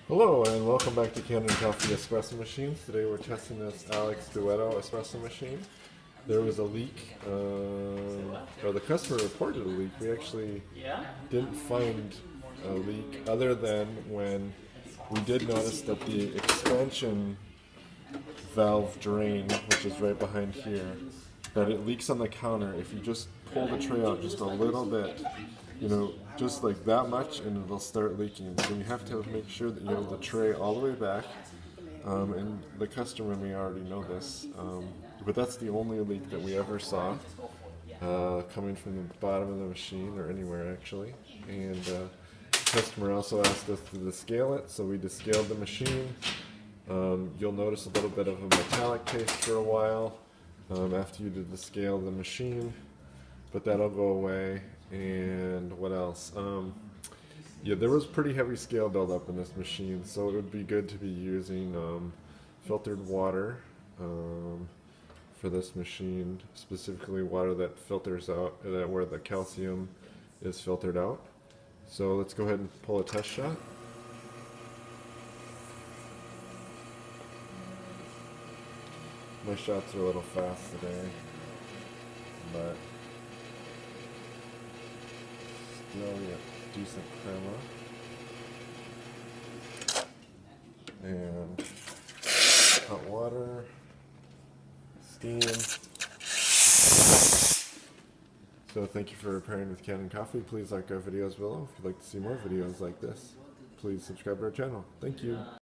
Hello and welcome back to Kanen Coffee Espresso Machines. Today we're testing this Alex Duetto espresso machine. There was a leak, or the customer reported a leak. We actually didn't find a leak other than when we did notice that the expansion valve drain, which is right behind here, that it leaks on the counter. If you just pull the tray out just a little bit, just like that much, and it'll start leaking. So you have to make sure that you have the tray all the way back. And the customer may already know this, but that's the only leak that we ever saw coming from the bottom of the machine, or anywhere actually. And the customer also asked us to descale it, so we descaled the machine. You'll notice a little bit of a metallic taste for a while after you did descale the machine, but that'll go away. And what else? Yeah, there was pretty heavy scale buildup in this machine, so it would be good to be using filtered water for this machine, specifically water that filters out, where the calcium is filtered out. So let's go ahead and pull a test shot. My shots are a little fast today, but still get decent crema. And hot water, steam. So thank you for preparing with Kanen Coffee. Please like our videos below. If you'd like to see more videos like this, please subscribe to our channel. Thank you.